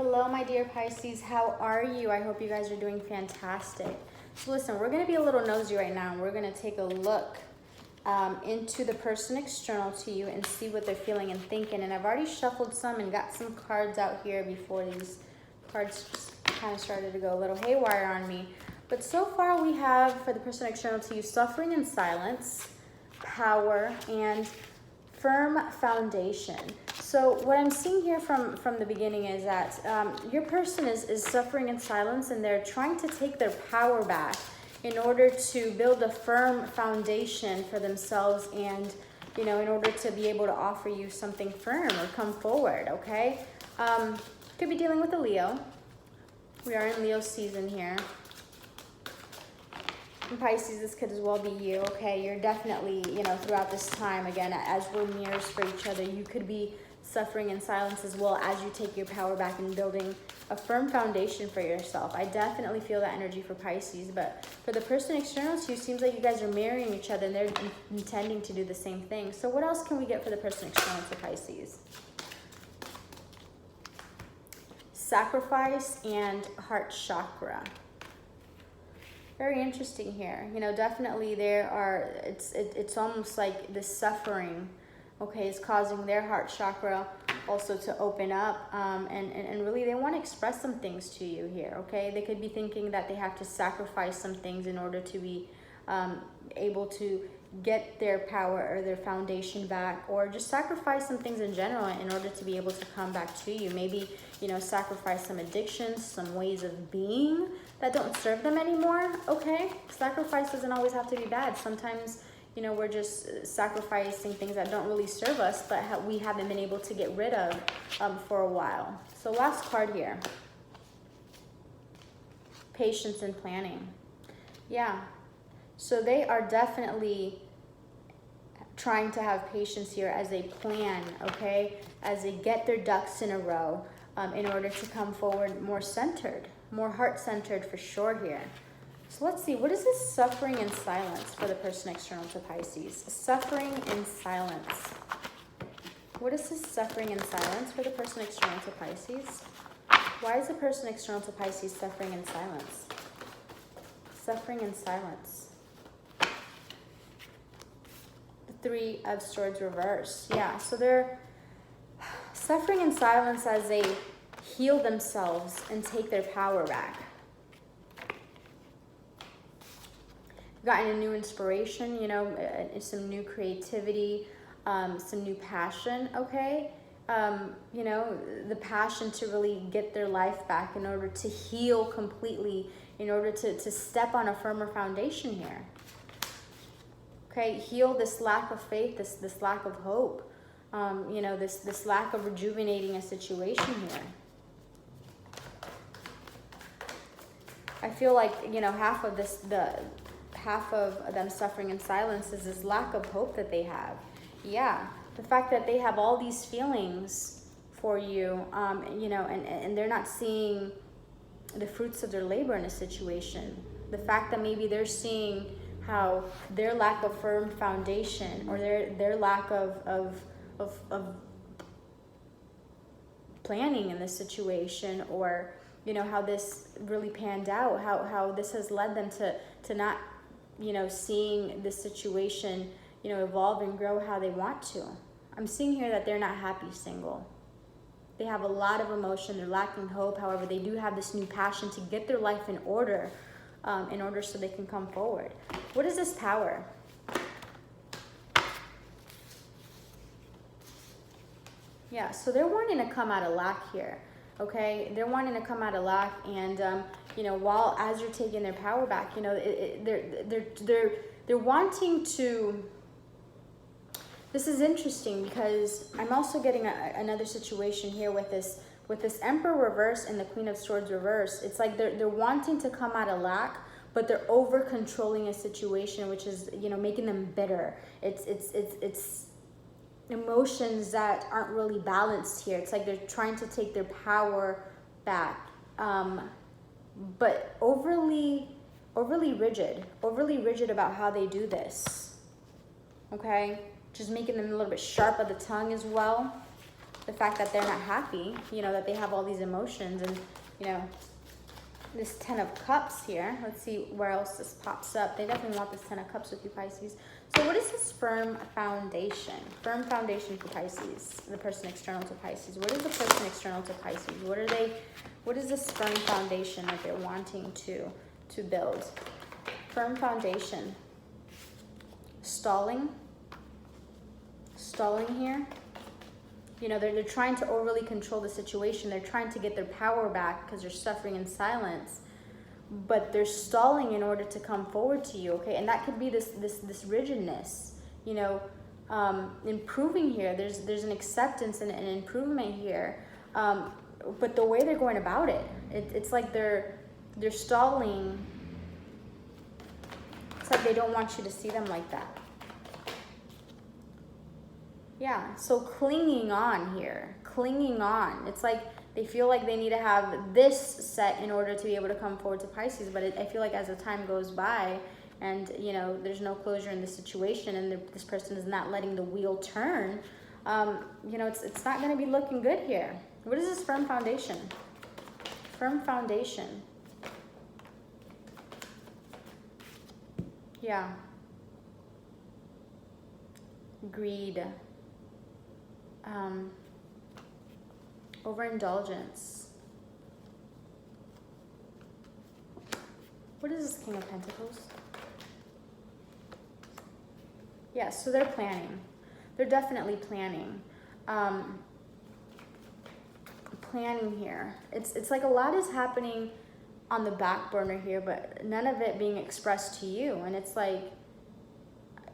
Hello, my dear Pisces. How are you? I hope you guys are doing fantastic. So listen, we're going to be a little nosy right now. We're going to take a look into the person external to you and see what they're feeling and thinking. And I've already shuffled some and got some cards out here before these cards just kind of started to go a little haywire on me. But so far we have, for the person external to you, suffering in silence, power, and firm foundation. So what I'm seeing here from the beginning is that your person is suffering in silence, and they're trying to take their power back in order to build a firm foundation for themselves, and in order to be able to offer you something firm or come forward. Okay, could be dealing with a Leo. We are in Leo season here. And Pisces, this could as well be you. Okay, you're definitely throughout this time, again, as we're mirrors for each other, you could be suffering in silence as well as you take your power back and building a firm foundation for yourself. I definitely feel that energy for Pisces. But for the person external to you, seems like you guys are marrying each other and they're intending to do the same thing. So what else can we get for the person external to Pisces? Sacrifice and heart chakra. Very interesting here. Definitely there are, it's almost like this suffering, okay, is causing their heart chakra also to open up, and really they want to express some things to you here, okay? They could be thinking that they have to sacrifice some things in order to be able to get their power or their foundation back, or just sacrifice some things in general in order to be able to come back to you. Maybe, sacrifice some addictions, some ways of being that don't serve them anymore, okay? Sacrifice doesn't always have to be bad. Sometimes, we're just sacrificing things that don't really serve us, but we haven't been able to get rid of for a while. So last card here. Patience and planning. Yeah. So they are definitely trying to have patience here as they plan, okay? As they get their ducks in a row in order to come forward more centered, more heart-centered for sure here. So let's see, what is this suffering in silence for the person external to Pisces? Suffering in silence. What is this suffering in silence for the person external to Pisces? Why is the person external to Pisces suffering in silence? Suffering in silence. Three of Swords reverse. Yeah, so they're suffering in silence as they heal themselves and take their power back. Gotten a new inspiration, some new creativity, some new passion, okay? The passion to really get their life back in order to heal completely, in order to step on a firmer foundation here. Okay, heal this lack of faith, this lack of hope, this lack of rejuvenating a situation here. I feel like, half of them suffering in silence is this lack of hope that they have. Yeah, the fact that they have all these feelings for you, and they're not seeing the fruits of their labor in a situation. The fact that maybe they're seeing how their lack of firm foundation, or their lack of planning in this situation, or how this really panned out, how this has led them to not seeing this situation evolve and grow how they want to. I'm seeing here that they're not happy single. They have a lot of emotion, they're lacking hope. However, they do have this new passion to get their life in order so they can come forward. What is this power? Yeah, so they're wanting to come out of lack here, okay? They're wanting to come out of lack, and while as you're taking their power back, they're wanting to. This is interesting because I'm also getting another situation here with this Emperor reverse and the Queen of Swords reverse. It's like they're wanting to come out of lack, but they're over controlling a situation, which is making them bitter. It's emotions that aren't really balanced here. It's like they're trying to take their power back, but overly rigid about how they do this. Okay, just making them a little bit sharp of the tongue as well. the fact that they're not happy, you know, that they have all these emotions. And, you know, this 10 of Cups here. Let's see where else this pops up. They definitely want this 10 of Cups with you, Pisces. So what is this firm foundation? Firm foundation for Pisces, the person external to Pisces. What is the person external to Pisces? What is this firm foundation that they're wanting to build? Firm foundation. Stalling here. You know, they're trying to overly control the situation. They're trying to get their power back because they're suffering in silence. But they're stalling in order to come forward to you, okay? And that could be this rigidness, you know, improving here. There's an acceptance and an improvement here. But the way they're going about it, it's like they're stalling. It's like they don't want you to see them like that. Yeah, so clinging on here, clinging on. It's like they feel like they need to have this set in order to be able to come forward to Pisces. But I feel like as the time goes by and, you know, there's no closure in the situation and this person is not letting the wheel turn, you know, it's not going to be looking good here. What is this firm foundation? Firm foundation. Yeah. Greed. Overindulgence. What is this King of Pentacles? Yeah, so they're planning. They're definitely planning. Planning here. It's like a lot is happening on the back burner here, but none of it being expressed to you. And it's like,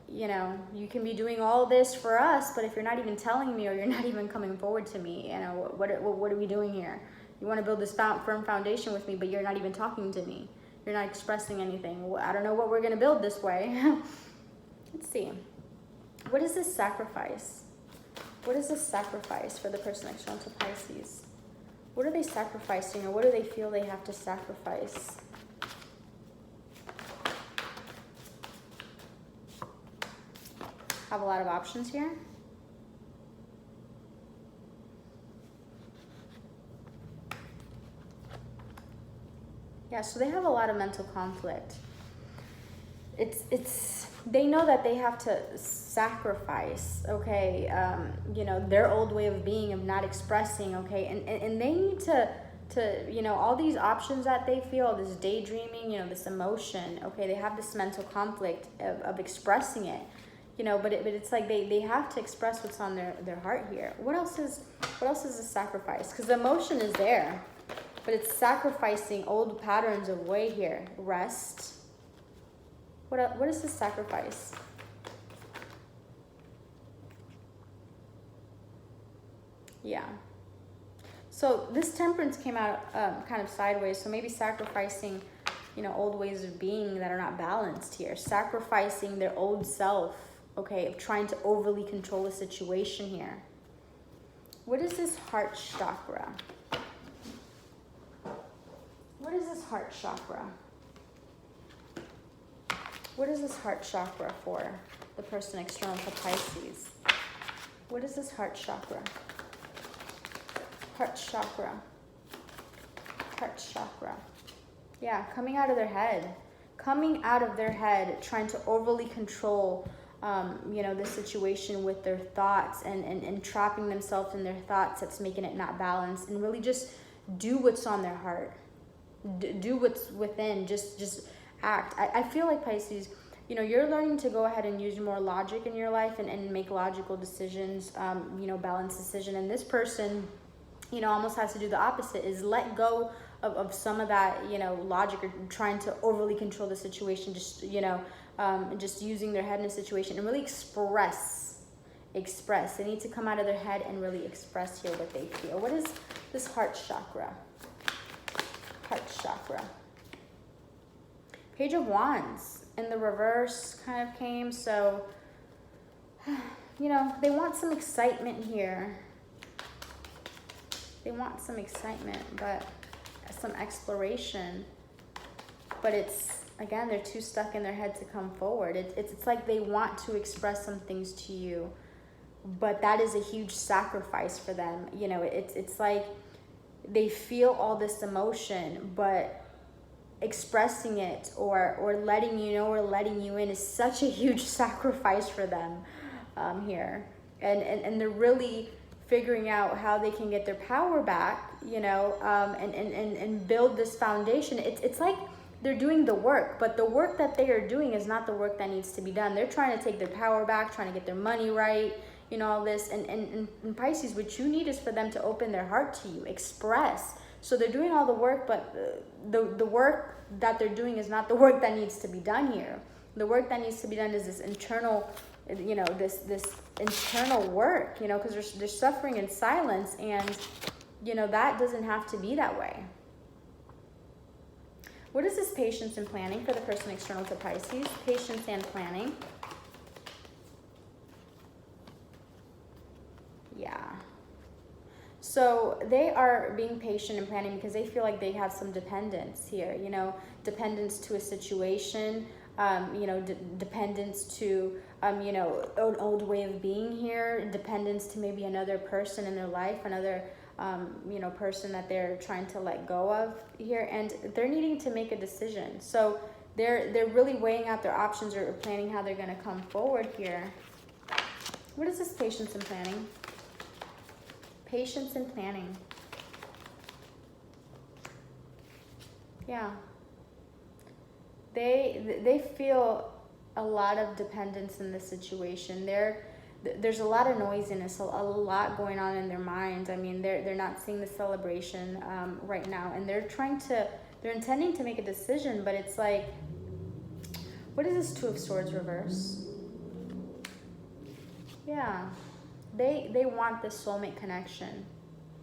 you know, you can be doing all this for us, but if you're not even telling me or you're not even coming forward to me, you know, what are we doing here? You want to build this firm foundation with me, but you're not even talking to me. You're not expressing anything. I don't know what we're going to build this way. Let's see. What is this sacrifice? What is this sacrifice for the person external to Pisces? What are they sacrificing, or what do they feel they have to sacrifice? Have a lot of options here. Yeah, so they have a lot of mental conflict. They know that they have to sacrifice, okay, you know, their old way of being, of not expressing, okay, and they need to, you know, all these options that they feel, this daydreaming, you know, this emotion, okay, they have this mental conflict of expressing it, you know, but it's like they have to express what's on their heart here. What else is a sacrifice? Because the emotion is there, but it's sacrificing old patterns of way here. Rest. What is this sacrifice? Yeah. So this Temperance came out kind of sideways. So maybe sacrificing, you know, old ways of being that are not balanced here. Sacrificing their old self, okay, of trying to overly control the situation here. What is this heart chakra? What is this heart chakra? What is this heart chakra for the person external to Pisces? What is this heart chakra? Heart chakra. Heart chakra. Yeah, coming out of their head. Coming out of their head, trying to overly control, you know, the situation with their thoughts and trapping themselves in their thoughts. That's making it not balanced. And really just do what's on their heart. Do what's within. Just act. I feel like Pisces, you know, you're learning to go ahead and use more logic in your life and make logical decisions, you know, balanced decision. And this person, you know, almost has to do the opposite, is let go of some of that, you know, logic, or trying to overly control the situation, just, you know, just using their head in a situation and really express. They need to come out of their head and really express here what they feel. What is this heart chakra? Heart chakra. Page of Wands in the reverse kind of came. So, you know, they want some excitement here. They want some excitement, but some exploration. But it's, again, they're too stuck in their head to come forward. It's like they want to express some things to you, but that is a huge sacrifice for them. You know, it's like they feel all this emotion, but expressing it or letting you know or letting you in is such a huge sacrifice for them here. And they're really figuring out how they can get their power back, you know, and build this foundation. It's like they're doing the work, but the work that they are doing is not the work that needs to be done. They're trying to take their power back, trying to get their money right, you know, all this. And Pisces, what you need is for them to open their heart to you, express. So they're doing all the work, but the work that they're doing is not the work that needs to be done here. The work that needs to be done is this internal, you know, this internal work, you know, because they're suffering in silence, and, you know, that doesn't have to be that way. What is this patience and planning for the person external to Pisces? Patience and planning. Yeah. So they are being patient and planning because they feel like they have some dependence here, you know, dependence to a situation, you know, dependence to, you know, an old way of being here, dependence to maybe another person in their life, another, you know, person that they're trying to let go of here, and they're needing to make a decision. So they're really weighing out their options or planning how they're going to come forward here. What is this patience and planning? Patience and planning. Yeah. They feel a lot of dependence in this situation. There's a lot of noisiness, a lot going on in their minds. I mean, they're not seeing the celebration right now, and they're intending to make a decision, but it's like, what is this Two of Swords reverse? Yeah. They want this soulmate connection.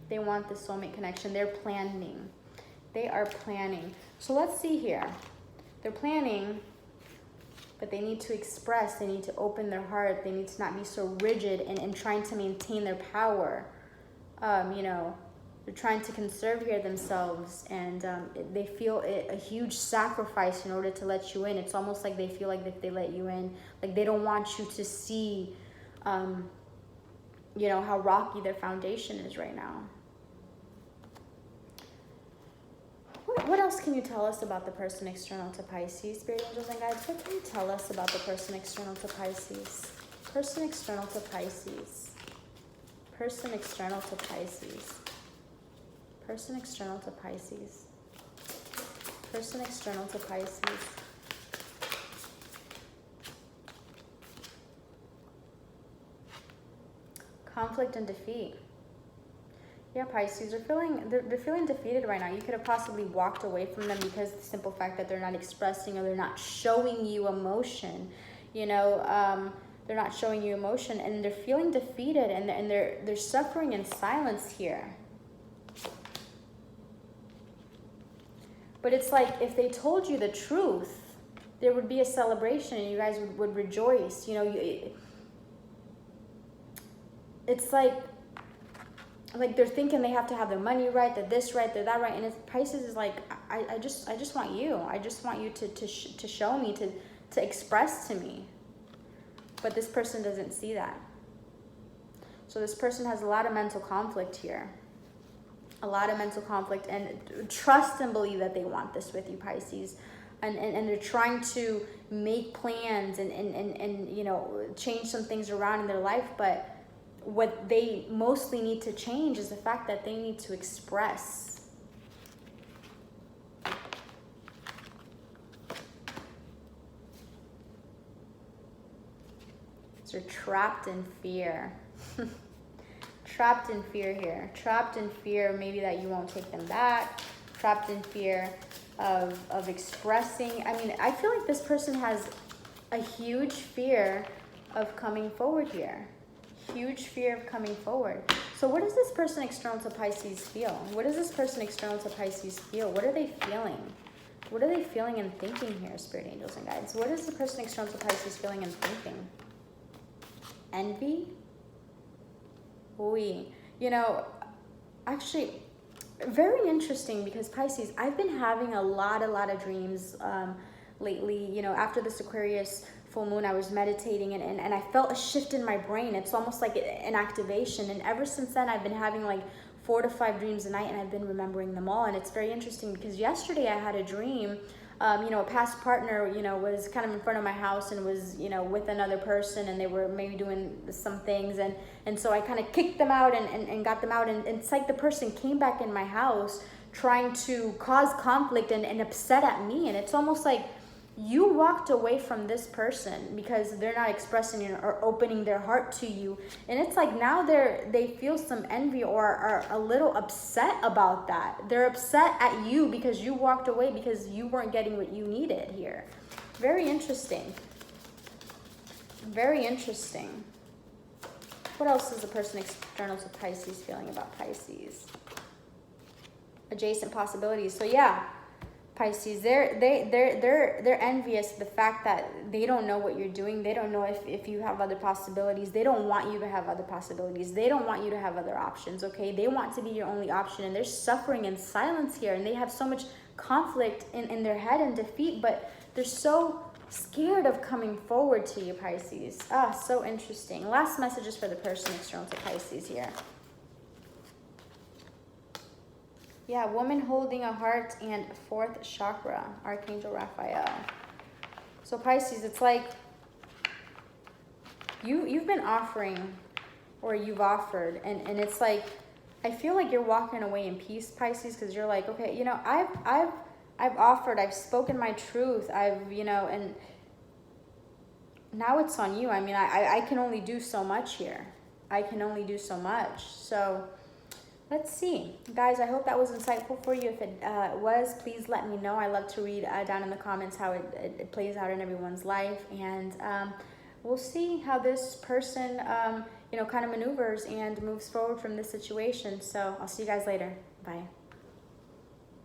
They want this soulmate connection. They're planning. They are planning. So let's see here. They're planning, but they need to express. They need to open their heart. They need to not be so rigid and trying to maintain their power. You know, they're trying to conserve here themselves, and they feel a huge sacrifice in order to let you in. It's almost like they feel like if they let you in, like they don't want you to see, you know, how rocky their foundation is right now. What else can you tell us about the person external to Pisces, Spirit Angels and Guides? What can you tell us about the person external to Pisces? Person external to Pisces. Person external to Pisces. Person external to Pisces. Person external to Pisces. Conflict and defeat. Yeah, Pisces, they're feeling defeated right now. You could have possibly walked away from them because of the simple fact that they're not expressing or they're not showing you emotion. You know, they're not showing you emotion, and they're feeling defeated, and they're suffering in silence here. But it's like if they told you the truth, there would be a celebration, and you guys would rejoice. You know, it's like they're thinking they have to have their money right, they're this right, they're that right, and Pisces is like, I just want you. I just want you to show me, to express to me. But this person doesn't see that. So this person has a lot of mental conflict here. A lot of mental conflict, and trust and believe that they want this with you, Pisces. And they're trying to make plans and you know, change some things around in their life, but what they mostly need to change is the fact that they need to express. So you're trapped in fear. Trapped in fear here. Trapped in fear maybe that you won't take them back. Trapped in fear of expressing. I mean, I feel like this person has a huge fear of coming forward here. Huge fear of coming forward. So what does this person external to Pisces feel? What does this person external to Pisces feel? What are they feeling? What are they feeling and thinking here, Spirit Angels and Guides? What is the person external to Pisces feeling and thinking? Envy? Oui. You know, actually, very interesting, because Pisces, I've been having a lot of dreams lately, you know, after this Aquarius full moon, I was meditating, and I felt a shift in my brain. It's almost like an activation. And ever since then, I've been having like 4 to 5 dreams a night, and I've been remembering them all. And it's very interesting because yesterday I had a dream. A past partner, was kind of in front of my house and was, with another person, and they were maybe doing some things. And so I kind of kicked them out and got them out. And it's like the person came back in my house trying to cause conflict and upset at me. And it's almost like you walked away from this person because they're not expressing or opening their heart to you. And it's like now they feel some envy or are a little upset about that. They're upset at you because you walked away because you weren't getting what you needed here. Very interesting. Very interesting. What else is the person external to Pisces feeling about Pisces? Adjacent possibilities. So yeah, Pisces, they're envious of the fact that they don't know what you're doing. They don't know if you have other possibilities. They don't want you to have other possibilities. They don't want you to have other options, okay? They want to be your only option, and they're suffering in silence here, and they have so much conflict in their head and defeat, but they're so scared of coming forward to you, Pisces. So interesting. Last messages for the person external to Pisces here. Yeah, woman holding a heart and 4th chakra, Archangel Raphael. So Pisces, it's like you've been offering, or you've offered, and it's like I feel like you're walking away in peace, Pisces, because you're like, okay, I've offered, I've spoken my truth, and now it's on you. I mean, I can only do so much here. I can only do so much. So let's see. Guys, I hope that was insightful for you. If it was, please let me know. I love to read down in the comments how it plays out in everyone's life. And we'll see how this person, kind of maneuvers and moves forward from this situation. So I'll see you guys later. Bye.